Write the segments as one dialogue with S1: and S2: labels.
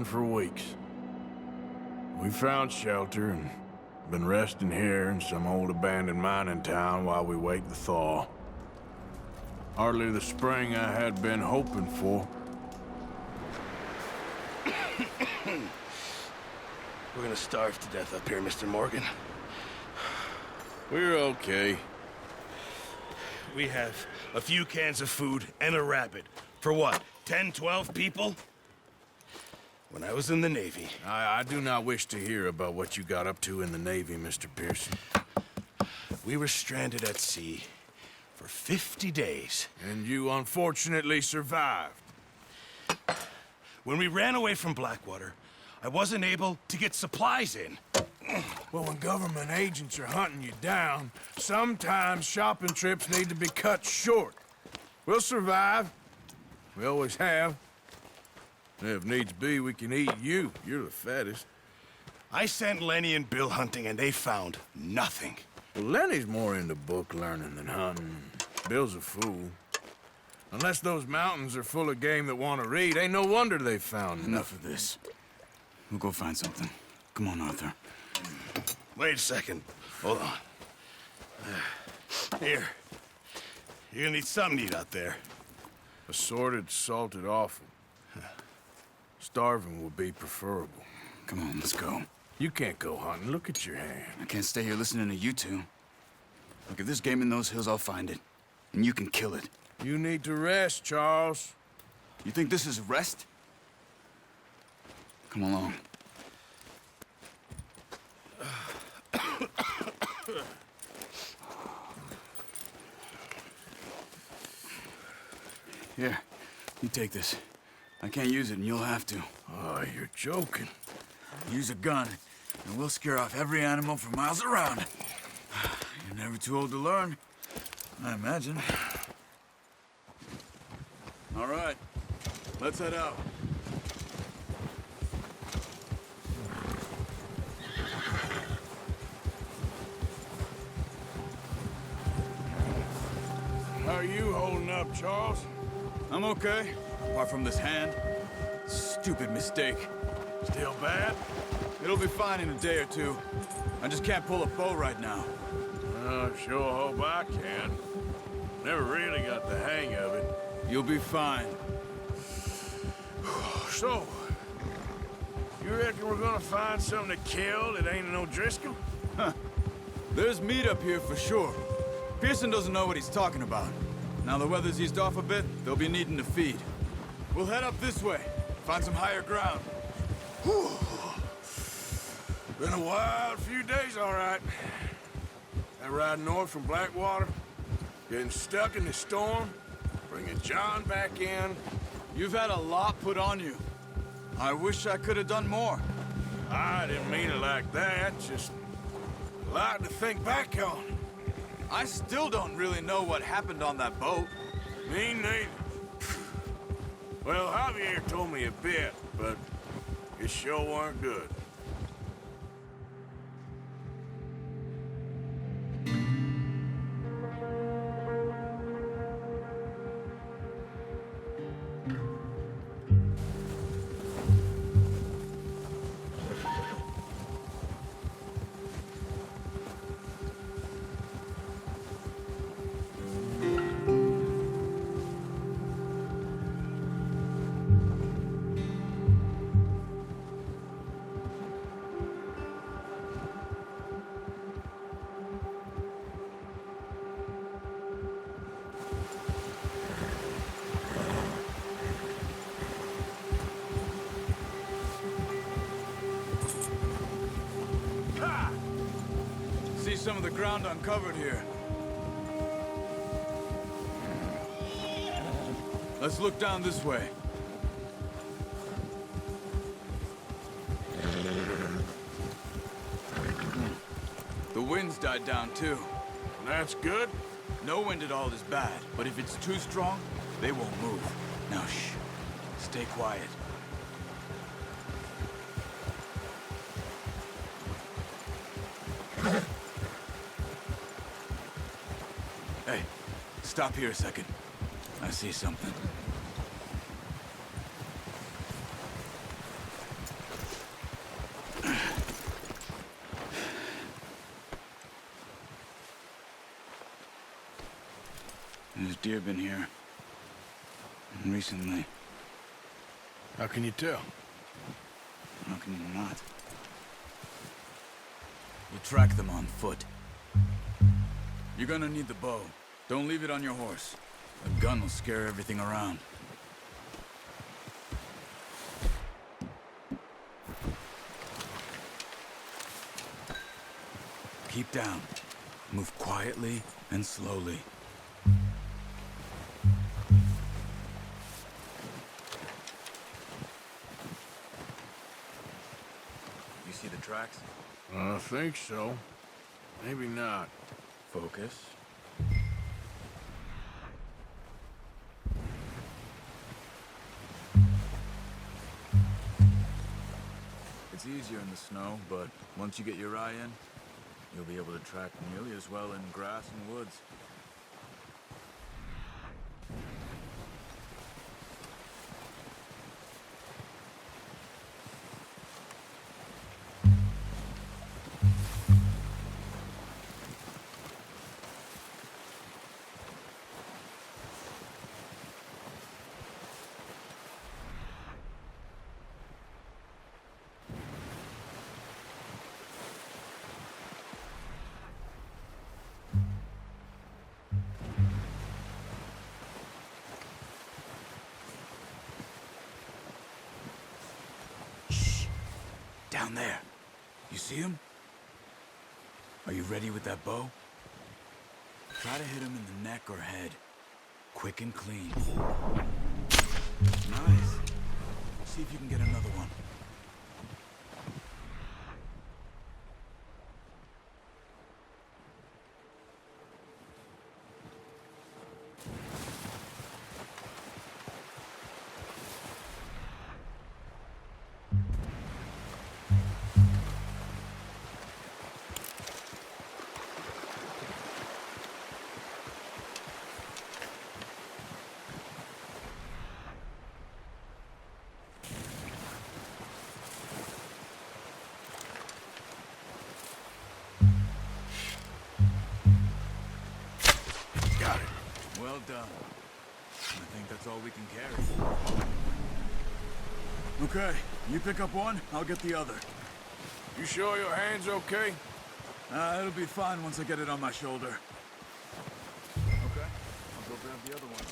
S1: for weeks. We found shelter and been resting here in some old abandoned mining town while we wait the thaw. Hardly the spring I had been hoping for.
S2: We're gonna starve to death up here, Mr. Morgan.
S1: We're okay.
S2: We have a few cans of food and a rabbit. For what, 10, 12 people? When I was in the Navy...
S1: I do not wish to hear about what you got up to in the Navy, Mr. Pearson.
S2: We were stranded at sea for 50 days.
S1: And you unfortunately survived.
S2: When we ran away from Blackwater, I wasn't able to get supplies in.
S1: Well, when government agents are hunting you down, sometimes shopping trips need to be cut short. We'll survive. We always have. And if needs be, we can eat you. You're the fattest.
S2: I sent Lenny and Bill hunting, and they found nothing.
S1: Well, Lenny's more into book learning than hunting. Bill's a fool. Unless those mountains are full of game that want to read, ain't no wonder they found
S3: Enough of this. We'll go find something. Come on, Arthur.
S2: Wait a second. Hold on. Here. You're gonna need something to eat out there.
S1: Assorted, salted offal. Starving would be preferable.
S3: Come on, let's go.
S1: You can't go hunting. Look at your hand.
S3: I can't stay here listening to you two. Look, if there's game in those hills, I'll find it. And you can kill it.
S1: You need to rest, Charles.
S3: You think this is rest? Come along. Here, you take this. I can't use it, and you'll have to.
S1: Oh, you're joking.
S3: Use a gun, and we'll scare off every animal for miles around. You're never too old to learn, I imagine. All right, let's head out.
S1: How are you holding up, Charles?
S3: I'm okay, apart from this hand. Stupid mistake.
S1: Still bad?
S3: It'll be fine in a day or two. I just can't pull a bow right now.
S1: Sure hope I can. Never really got the hang of it.
S3: You'll be fine.
S1: So, you reckon we're gonna find something to kill that ain't no Driscoll?
S3: Huh. There's meat up here for sure. Pearson doesn't know what he's talking about. Now the weather's eased off a bit, they'll be needing to feed. We'll head up this way, find some higher ground.
S1: Whew. Been a wild few days, all right. That ride north from Blackwater, getting stuck in the storm, bringing John back in.
S3: You've had a lot put on you. I wish I could have done more.
S1: I didn't mean it like that, just a lot to think back on.
S3: I still don't really know what happened on that boat.
S1: Me neither. Well, Javier told me a bit, but it sure weren't good.
S3: See some of the ground uncovered here. Let's look down this way. The wind's died down too.
S1: That's good.
S3: No wind at all is bad, but if it's too strong, they won't move. Now shh. Stay quiet. Hey, stop here a second. I see something. There's deer been here. Recently.
S1: How can you tell?
S3: How can you not? We'll track them on foot. You're gonna need the bow. Don't leave it on your horse. A gun will scare everything around. Keep down. Move quietly and slowly. You see the tracks?
S1: I think so. Maybe not.
S3: Focus. It's easier in the snow, but once you get your eye in, you'll be able to track nearly as well in grass and woods. Down there. You see him? Are you ready with that bow? Try to hit him in the neck or head. Quick and clean. Nice. See if you can get another one. Well done. I think that's all we can carry. Okay, you pick up one, I'll get the other.
S1: You sure your hand's okay?
S3: It'll be fine once I get it on my shoulder. Okay, I'll go grab the other one.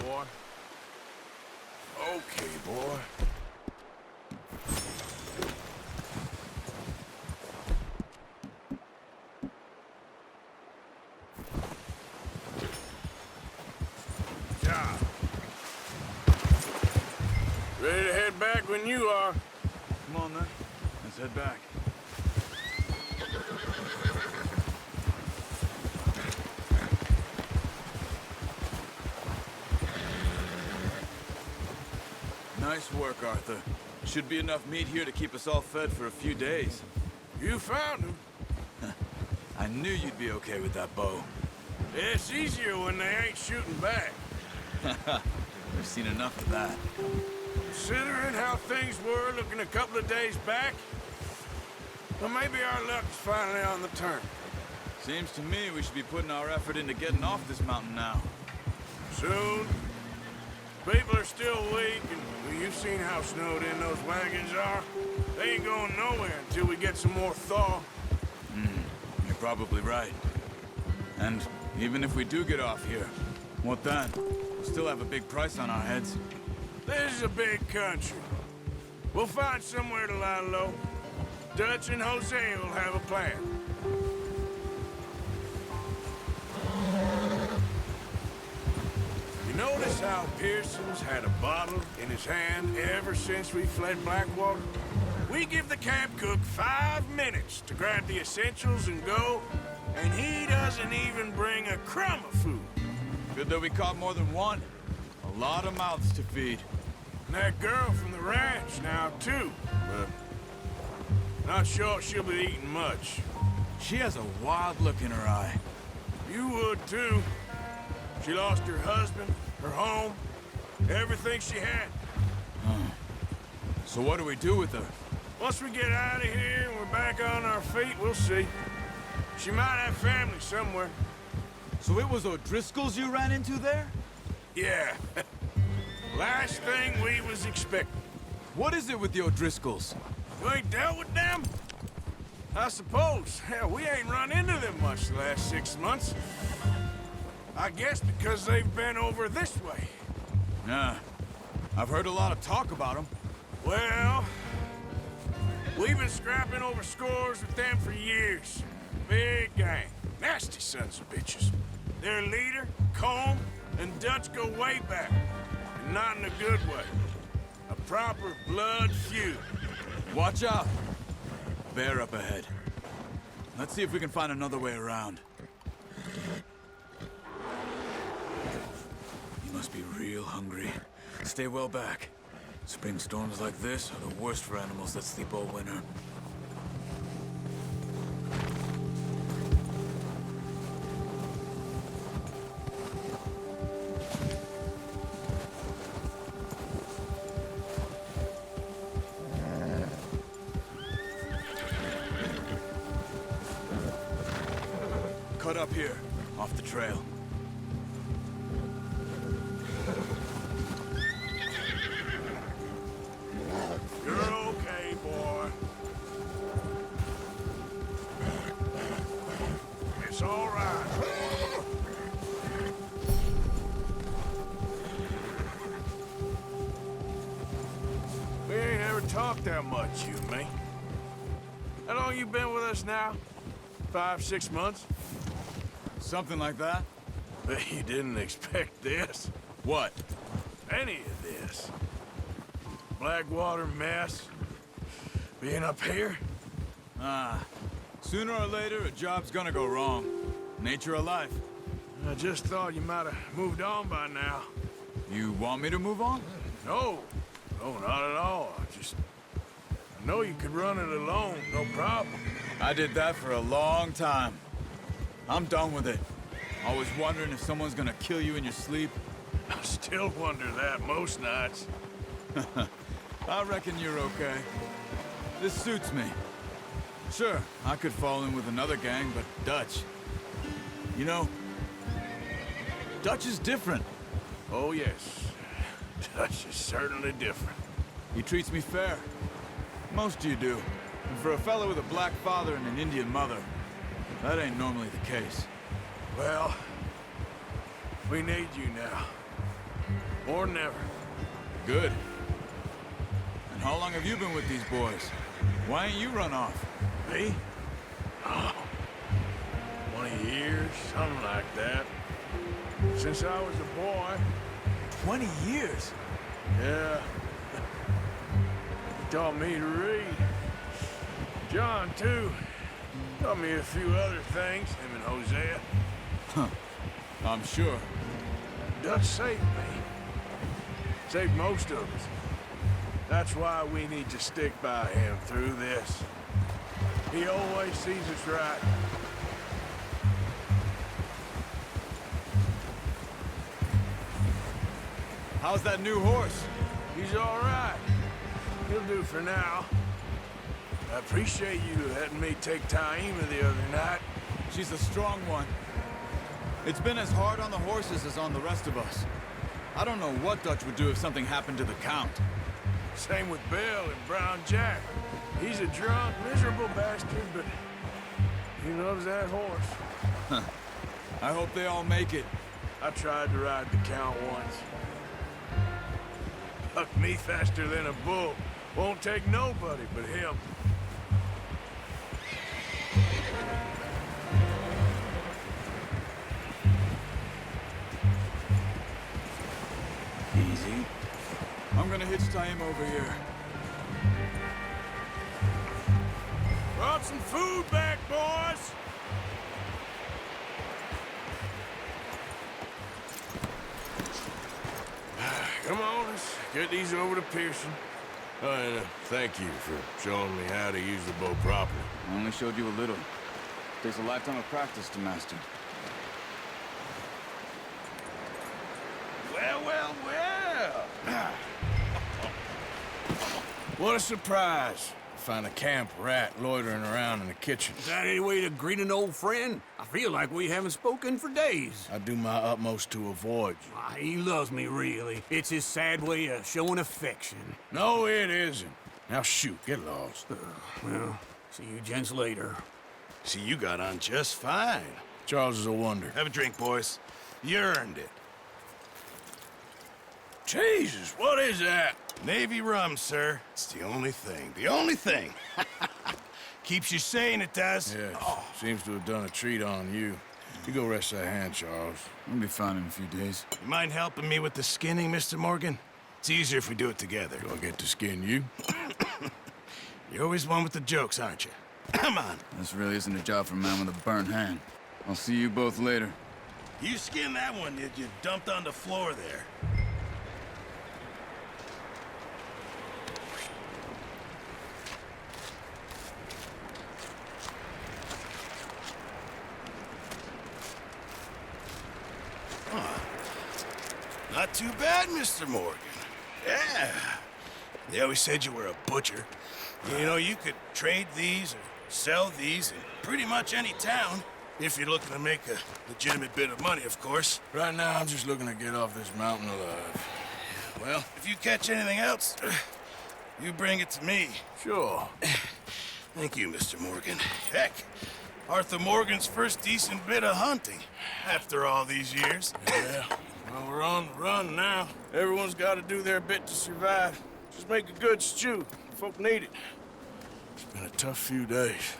S1: Boy. Okay, boy. Job. Ready to head back when you are.
S3: Come on, then. Let's head back. Nice work, Arthur. Should be enough meat here to keep us all fed for a few days.
S1: You found him.
S3: I knew you'd be okay with that bow.
S1: It's easier when they ain't shooting back.
S3: We've seen enough of that.
S1: Considering how things were looking a couple of days back, well, maybe our luck's finally on the turn.
S3: Seems to me we should be putting our effort into getting off this mountain now.
S1: Soon. People are still weak, and well, you've seen how snowed in those wagons are. They ain't going nowhere until we get some more thaw.
S3: You're probably right. And even if we do get off here, what then? We'll still have a big price on our heads.
S1: This is a big country. We'll find somewhere to lie low. Dutch and Jose will have a plan. Notice how Pearson's had a bottle in his hand ever since we fled Blackwater? We give the camp cook 5 minutes to grab the essentials and go, and he doesn't even bring a crumb of food.
S3: Good that we caught more than one. A lot of mouths to feed.
S1: And that girl from the ranch now, too, but not sure she'll be eating much.
S3: She has a wild look in her eye.
S1: You would, too. She lost her husband, her home, everything she had.
S3: So what do we do with her?
S1: Once we get out of here and we're back on our feet, we'll see. She might have family somewhere.
S3: So it was O'Driscoll's you ran into there?
S1: Yeah. Last thing we was expecting.
S3: What is it with the O'Driscolls?
S1: You ain't dealt with them? I suppose. Hell, we ain't run into them much the last 6 months. I guess because they've been over this way.
S3: Nah. I've heard a lot of talk about them.
S1: Well, we've been scrapping over scores with them for years. Big gang. Nasty sons of bitches. Their leader, Combe, and Dutch go way back. And not in a good way. A proper blood feud.
S3: Watch out. Bear up ahead. Let's see if we can find another way around. You must be real hungry. Stay well back. Spring storms like this are the worst for animals that sleep all winter. Cut up here, off the trail.
S1: You're okay, boy. It's all right. We ain't ever talked that much, you and me. How long you been with us now? 5, 6 months?
S3: Something like that?
S1: Bet you didn't expect this.
S3: What?
S1: Any of this. Blackwater mess. Being up here.
S3: Sooner or later, a job's gonna go wrong. Nature of life.
S1: I just thought you might have moved on by now.
S3: You want me to move on?
S1: No. No, not at all. I know you could run it alone, no problem.
S3: I did that for a long time. I'm done with it. Always wondering if someone's gonna kill you in your sleep.
S1: I still wonder that most nights.
S3: I reckon you're okay. This suits me. Sure, I could fall in with another gang, but Dutch... You know, Dutch is different.
S1: Oh, yes. Dutch is certainly different.
S3: He treats me fair. Most of you do. And for a fellow with a black father and an Indian mother, that ain't normally the case.
S1: Well, we need you now. More than ever.
S3: Good. And how long have you been with these boys? Why ain't you run off?
S1: Me? Oh, 20 years, something like that. Since I was a boy.
S3: 20 years?
S1: Yeah. He taught me to read. John, too. Taught me a few other things, him and Hosea.
S3: Huh. I'm sure.
S1: Dutch saved me. Saved most of us. That's why we need to stick by him through this. He always sees us right.
S3: How's that new horse?
S1: He's all right. He'll do for now. I appreciate you letting me take Taima the other night.
S3: She's a strong one. It's been as hard on the horses as on the rest of us. I don't know what Dutch would do if something happened to the Count.
S1: Same with Bill and Brown Jack. He's a drunk, miserable bastard, but he loves that horse.
S3: I hope they all make it.
S1: I tried to ride the Count once. Bucked me faster than a bull. Won't take nobody but him.
S3: See? I'm gonna hitch tie him over here.
S1: Brought some food back, boys! Come on, let's get these over to Pearson. Oh, and thank you for showing me how to use the bow properly.
S3: I only showed you a little. Takes a lifetime of practice to master.
S2: Well, well, well.
S1: What a surprise. Find a camp rat loitering around in the kitchen.
S4: Is that any way to greet an old friend? I feel like we haven't spoken for days.
S1: I do my utmost to avoid you.
S4: Ah, he loves me, really. It's his sad way of showing affection.
S1: No, it isn't. Now shoot, get lost.
S4: Well, see you gents later.
S2: See, you got on just fine.
S1: Charles is a wonder.
S2: Have a drink, boys. You earned it.
S1: Jesus, what is that?
S2: Navy rum, sir. It's the only thing. The only thing. Keeps you sane, it does.
S1: Yes, seems to have done a treat on you. You go rest that hand, Charles.
S3: We'll be fine in a few days.
S2: You mind helping me with the skinning, Mr. Morgan? It's easier if we do it together.
S1: Do I get to skin you?
S2: You're always one with the jokes, aren't you? Come on.
S3: This really isn't a job for a man with a burnt hand. I'll see you both later.
S2: You skinned that one that you dumped on the floor there. Not too bad, Mr. Morgan. Yeah. They always said you were a butcher. You know, you could trade these or sell these in pretty much any town, if you're looking to make a legitimate bit of money, of course.
S1: Right now, I'm just looking to get off this mountain alive.
S2: Well, if you catch anything else, you bring it to me.
S1: Sure.
S2: Thank you, Mr. Morgan. Heck, Arthur Morgan's first decent bit of hunting after all these years.
S1: Yeah. Well, we're on the run now. Everyone's got to do their bit to survive. Just make a good stew. Folk need it. It's been a tough few days.